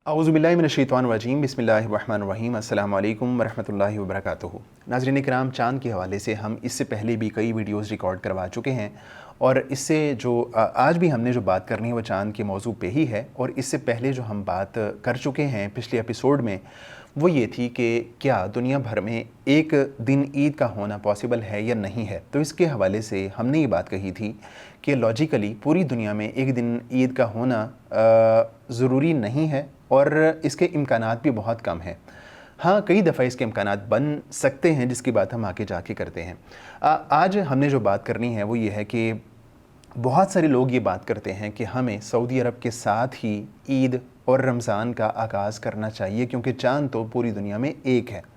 औज़ुबिल्लाहि मिनश्शैतानिर्रजीम बिस्मिल्लाहिर्रहमानिर्रहीम अस्सलामु अलैकुम वरहमतुल्लाहि वबरकातुहू। नाज़रीन किराम, चाँद के हवाले से हम इससे पहले भी कई वीडियोज़ रिकॉर्ड करवा चुके हैं और इससे जो आज भी हमने जो बात करनी है वो चाँद के मौजू पे ही है। और इससे पहले जो हम बात कर चुके हैं पिछले एपिसोड में वो ये थी कि क्या दुनिया भर में एक दिन ईद का होना पॉसिबल है या नहीं है। तो इसके हवाले से हमने ये बात कही थी कि लॉजिकली पूरी दुनिया में एक दिन ईद का होना ज़रूरी नहीं है और इसके इम्कानात भी बहुत कम हैं। हाँ, कई दफ़ा इसके इम्कानात बन सकते हैं जिसकी बात हम आगे जाके करते हैं। आज हमने जो बात करनी है वो ये है कि बहुत सारे लोग ये बात करते हैं कि हमें सऊदी अरब के साथ ही ईद और रमज़ान का आगाज़ करना चाहिए क्योंकि चाँद तो पूरी दुनिया में एक है।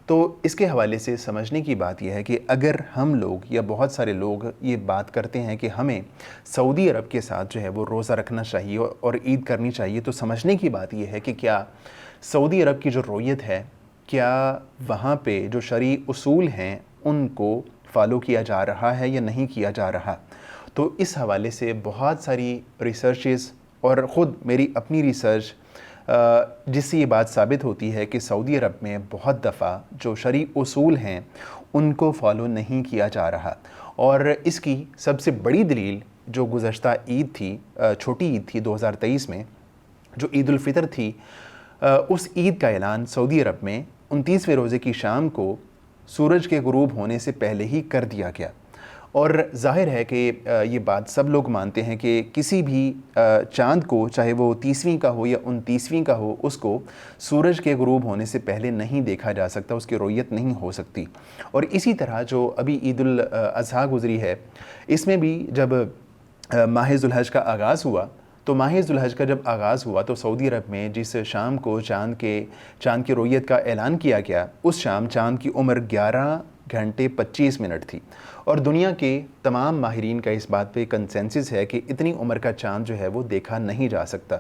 तो इसके हवाले से समझने की बात यह है कि अगर हम लोग या बहुत सारे लोग ये बात करते हैं कि हमें सऊदी अरब के साथ जो है वो रोज़ा रखना चाहिए और ईद करनी चाहिए, तो समझने की बात यह है कि क्या सऊदी अरब की जो रोयत है, क्या वहाँ पे जो शरई उसूल हैं उनको फॉलो किया जा रहा है या नहीं किया जा रहा। तो इस हवाले से बहुत सारी रिसर्चेस और ख़ुद मेरी अपनी रिसर्च जिससे ये बात साबित होती है कि सऊदी अरब में बहुत दफ़ा जो शरई उसूल हैं उनको फॉलो नहीं किया जा रहा। और इसकी सबसे बड़ी दलील जो गुज़श्ता ईद थी, छोटी ईद थी 2023 में, जो ईद उल फ़ितर थी, उस ईद का ऐलान सऊदी अरब में 29वें रोज़े की शाम को सूरज के गुरूब होने से पहले ही कर दिया गया। और ज़ाहिर है कि ये बात सब लोग मानते हैं कि किसी भी चाँद को, चाहे वो 30वीं का हो या 29वीं का हो, उसको सूरज के गुरूब होने से पहले नहीं देखा जा सकता, उसकी रोयत नहीं हो सकती। और इसी तरह जो अभी ईद उल अज़हा गुज़री है, इसमें भी जब माह ज़ुल्हज का आगाज़ हुआ, तो माह ज़ुल्हज का जब आगाज़ हुआ तो सऊदी अरब में जिस शाम को चाँद की रोयत का ऐलान किया गया, उस शाम चाँद की उम्र 11 घंटे 25 मिनट थी। और दुनिया के तमाम माहिरीन का इस बात पे कंसेंसस है कि इतनी उम्र का चाँद जो है वो देखा नहीं जा सकता।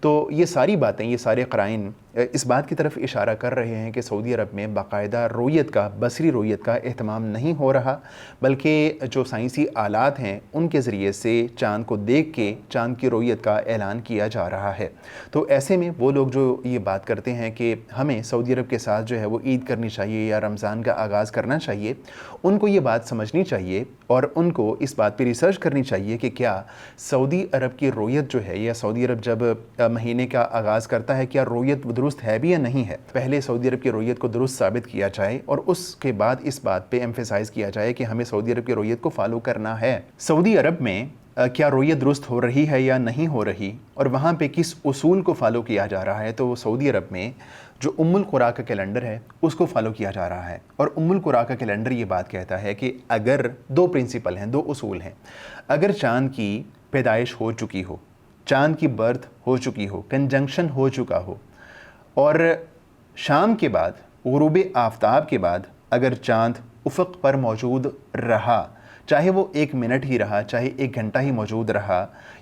तो ये सारी बातें, ये सारे क़राइन इस बात की तरफ इशारा कर रहे हैं कि सऊदी अरब में बाकायदा रोयत का, बसरी रोयत का एहतमाम नहीं हो रहा, बल्कि जो साइंसी आलात हैं उनके ज़रिए से चाँद को देख के चाँद की रोयत का ऐलान किया जा रहा है। तो ऐसे में वो लोग जो ये बात करते हैं कि हमें सऊदी अरब के साथ जो है वो ईद करनी चाहिए या रमज़ान का आगाज़ करना चाहिए, उनको ये बात समझनी चाहिए और उनको इस बात पे रिसर्च करनी चाहिए कि क्या सऊदी अरब की रोयत जो है, या सऊदी अरब जब महीने का आगाज़ करता है, क्या रोयत दुरुस्त है भी या नहीं है। पहले सऊदी अरब की रोयत को दुरुस्त साबित किया जाए और उसके बाद इस बात पे एम्फेसाइज़ किया जाए कि हमें सऊदी अरब की रोयत को फॉलो करना है। सऊदी अरब में क्या रोयत दुरुस्त हो रही है या नहीं हो रही और वहाँ पे किस उसूल को फ़ॉलो किया जा रहा है। तो सऊदी अरब में जो उम्मुल कुरा का कैलेंडर है उसको फॉलो किया जा रहा है। और उम्मुल कुरा का कैलेंडर ये बात कहता है कि अगर दो प्रिंसिपल हैं, दो उसूल हैं। अगर चाँद की पैदाइश हो चुकी हो, चाँद की बर्थ हो चुकी हो, कंजंक्शन हो चुका हो, और शाम के बाद, गुरूब आफ्ताब के बाद अगर चाँद उफ़क़ पर मौजूद रहा, चाहे वो 1 मिनट ही रहा, चाहे 1 घंटा ही मौजूद रहा,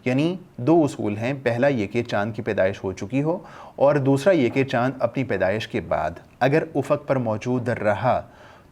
यानी दो उसूल हैं। पहला ये कि चाँद की पैदाइश हो चुकी हो, और दूसरा ये कि चाँद अपनी पैदाइश के बाद अगर उफ़क़ पर मौजूद रहा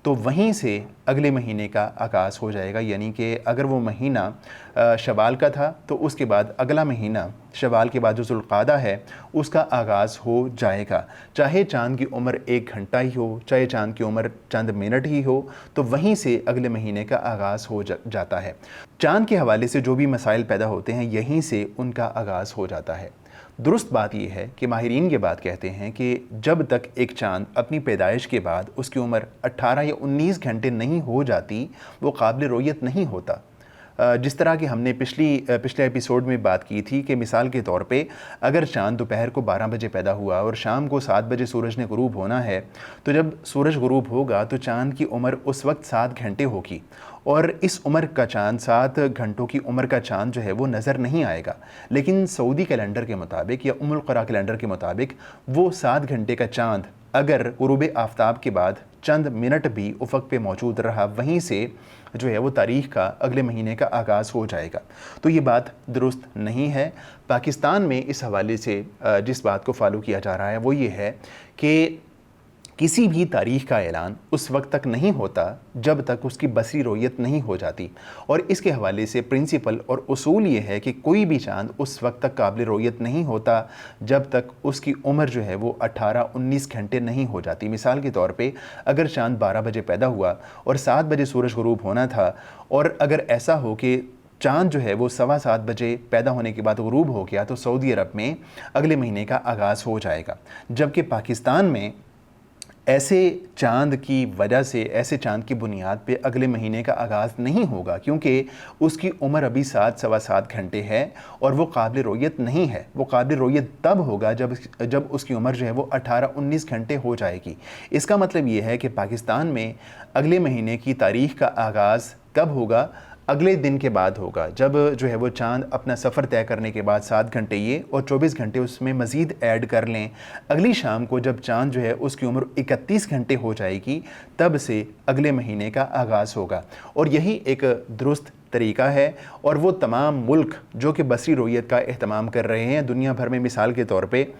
तो वहीं से अगले महीने का आगाज़ हो जाएगा। यानी कि अगर वो महीना शवाल का था तो उसके बाद अगला महीना शवाल के बाद जो ज़ुल्क़ादा है उसका आगाज़ हो जाएगा। चाहे चाँद की उम्र 1 घंटा ही हो, चाहे चाँद की उम्र चंद मिनट ही हो, तो वहीं से अगले महीने का आगाज़ हो जाता है। चाँद के हवाले से जो भी मसाइल पैदा होते हैं यहीं से उनका आगाज़ हो जाता है। दुरुस्त बात यह है कि माहिरीन ये बात कहते हैं कि जब तक एक चाँद अपनी पैदाइश के बाद उसकी उम्र 18 या 19 घंटे नहीं हो जाती, वो काबिल रोयत नहीं होता। जिस तरह की हमने पिछले एपिसोड में बात की थी कि मिसाल के तौर पे अगर चाँद दोपहर को 12 बजे पैदा हुआ और शाम को 7 बजे सूरज ने गुरूब होना है, तो जब सूरज गुरूब होगा तो चाँद की उम्र उस वक्त 7 घंटे होगी। और इस उम्र का चाँद, 7 घंटों की उम्र का चाँद जो है वो नज़र नहीं आएगा। लेकिन सऊदी कैलेंडर के मुताबिक या उम्मुल कुरा कैलेंडर के मुताबिक वो 7 घंटे का चाँद अगर गुरूब आफ्ताब के बाद चंद मिनट भी उफ़क़ पे मौजूद रहा, वहीं से जो है वो तारीख़ का अगले महीने का आगाज़ हो जाएगा। तो ये बात दुरुस्त नहीं है। पाकिस्तान में इस हवाले से जिस बात को फॉलो किया जा रहा है वो ये है कि किसी भी तारीख का ऐलान उस वक्त तक नहीं होता जब तक उसकी बसरी रोयत नहीं हो जाती। और इसके हवाले से प्रिंसिपल और उसूल ये है कि कोई भी चाँद उस वक्त तक काबिल रोयत नहीं होता जब तक उसकी उम्र जो है वो 18-19 घंटे नहीं हो जाती। मिसाल के तौर पे अगर चाँद 12 बजे पैदा हुआ और 7 बजे सूरज गुरूब होना था, और अगर ऐसा हो कि चाँद जो है वो 7:15 बजे पैदा होने के बाद गुरूब हो गया, तो सऊदी अरब में अगले महीने का आगाज़ हो जाएगा। जबकि पाकिस्तान में ऐसे चाँद की वजह से, ऐसे चाँद की बुनियाद पे अगले महीने का आगाज़ नहीं होगा, क्योंकि उसकी उम्र अभी 7-7.25 घंटे है और वो काबिल रोयत नहीं है। वो काबिल रोयत तब होगा जब उसकी उम्र जो है वो 18-19 घंटे हो जाएगी। इसका मतलब ये है कि पाकिस्तान में अगले महीने की तारीख़ का आगाज़ कब होगा? अगले दिन के बाद होगा, जब जो है वो चाँद अपना सफ़र तय करने के बाद 7 घंटे ये और 24 घंटे उसमें मज़ीद ऐड कर लें, अगली शाम को जब चाँद जो है उसकी उम्र 31 घंटे हो जाएगी, तब से अगले महीने का आगाज़ होगा। और यही एक दुरुस्त तरीक़ा है। और वो तमाम मुल्क जो कि बसरी रोयत का एहतमाम कर रहे हैं दुनिया भर में, मिसाल के तौर पे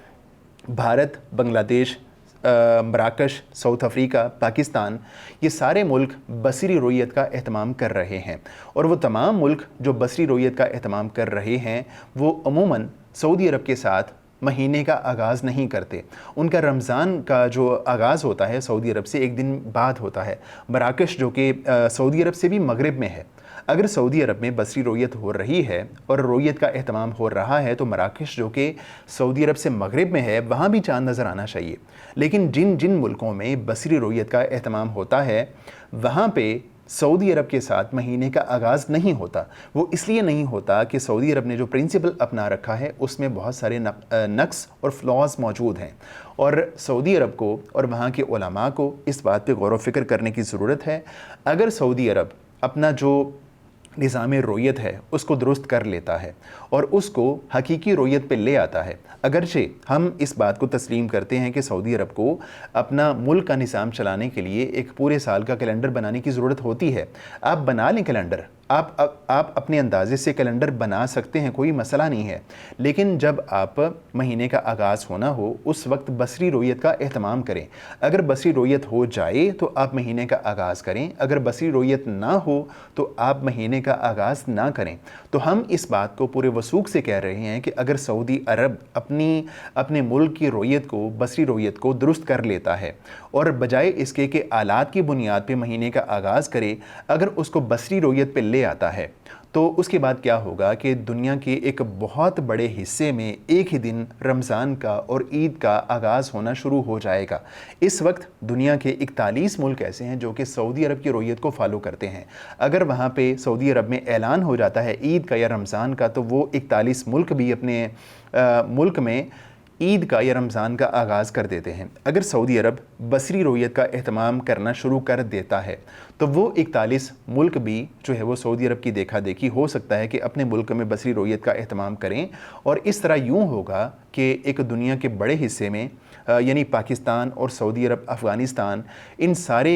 भारत, बांग्लादेश, मराकश, साउथ अफ्रीका, पाकिस्तान, ये सारे मुल्क बसरी रोयत का एहतमाम कर रहे हैं। और वो तमाम मुल्क जो बसरी रोयत का एहतमाम कर रहे हैं वो अमूमन सऊदी अरब के साथ महीने का आगाज़ नहीं करते। उनका रमज़ान का जो आगाज़ होता है सऊदी अरब से एक दिन बाद होता है। मराकश जो कि सऊदी अरब से भी मगरिब में है, अगर सऊदी अरब में बसरी रोयत हो रही है और रोयत का एहतमाम हो रहा है तो मराकश जो कि सऊदी अरब से मगरिब में है वहाँ भी चाँद नज़र आना चाहिए। लेकिन जिन जिन मुल्कों में बसरी रोयत का एहतमाम होता है वहाँ पे सऊदी अरब के साथ महीने का आगाज़ नहीं होता। वो इसलिए नहीं होता कि सऊदी अरब ने जो प्रिंसिपल अपना रखा है उसमें बहुत सारे नक्स और फ्लॉज मौजूद हैं, और सऊदी अरब को और वहाँ के उलमा को इस बात पे गौर व फिक्र करने की ज़रूरत है। अगर सऊदी अरब अपना जो निज़ाम रोयत है उसको दुरुस्त कर लेता है और उसको हकीकी रोयत पे ले आता है, अगरचे हम इस बात को तस्लीम करते हैं कि सऊदी अरब को अपना मुल्क का निज़ाम चलाने के लिए एक पूरे साल का कैलेंडर बनाने की ज़रूरत होती है। आप बना लें कैलेंडर, आप अपने अंदाजे से कैलेंडर बना सकते हैं, कोई मसला नहीं है। लेकिन जब आप महीने का आगाज़ होना हो उस वक्त बसरी रोयत का एहतमाम करें। अगर बसरी रोयत हो जाए तो आप महीने का आगाज़ करें, अगर बसरी रोयत ना हो तो आप महीने का आगाज़ ना करें। तो हम इस बात को पूरे वसूख से कह रहे हैं कि अगर सऊदी अरब अपने मुल्क की रोयत को, बसरी रोयत को दुरुस्त कर लेता है और बजाय इसके कि आलात की बुनियाद पे महीने का आगाज़ करे, अगर उसको बसरी रोयत पे ले आता है तो उसके बाद क्या होगा कि दुनिया के एक बहुत बड़े हिस्से में एक ही दिन रमज़ान का और ईद का आगाज़ होना शुरू हो जाएगा। इस वक्त दुनिया के 41 मुल्क ऐसे हैं जो कि सऊदी अरब की रोयत को फॉलो करते हैं। अगर वहाँ पे सऊदी अरब में ऐलान हो जाता है ईद का या रमज़ान का तो वो 41 मुल्क भी अपने मुल्क में ईद का या रमज़ान का आगाज़ कर देते हैं। अगर सऊदी अरब बसरी रोयत का एहतमाम करना शुरू कर देता है तो वो 41 मुल्क भी जो है वो सऊदी अरब की देखा देखी हो सकता है कि अपने मुल्क में बसरी रोयत का एहतमाम करें। और इस तरह यूँ होगा कि एक दुनिया के बड़े हिस्से में यानी पाकिस्तान और सऊदी अरब, अफ़गानिस्तान, इन सारे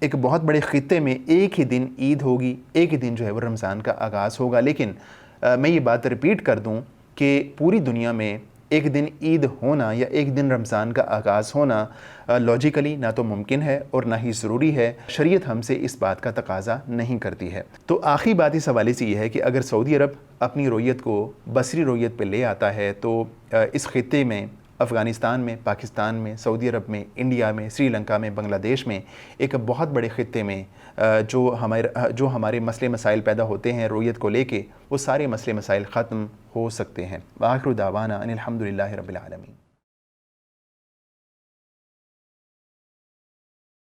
एक बहुत बड़े ख़ित्ते में एक ही दिन ईद होगी, एक ही दिन जो है वो रमज़ान का आगाज़ होगा। लेकिन मैं ये बात रिपीट कर दूँ कि पूरी दुनिया में एक दिन ईद होना या एक दिन रमज़ान का आगाज़ होना लॉजिकली ना तो मुमकिन है और ना ही ज़रूरी है। शरीयत हमसे इस बात का तकाज़ा नहीं करती है। तो आखिरी बात इस हवाले से ये है कि अगर सऊदी अरब अपनी रोयत को बसरी रोयत पे ले आता है तो इस ख़ित्ते में, अफ़गानिस्तान में, पाकिस्तान में, सऊदी अरब में, इंडिया में, श्रीलंका में, बांग्लादेश में, एक बहुत बड़े ख़ित्ते में जो हमारे मसले मसाइल पैदा होते हैं रोयत को लेके, वो सारे मसले मसाइल ख़त्म हो सकते हैं। आखिर दावाना अनिल हम्दुलिल्लाहि रब्बिल आलमीन।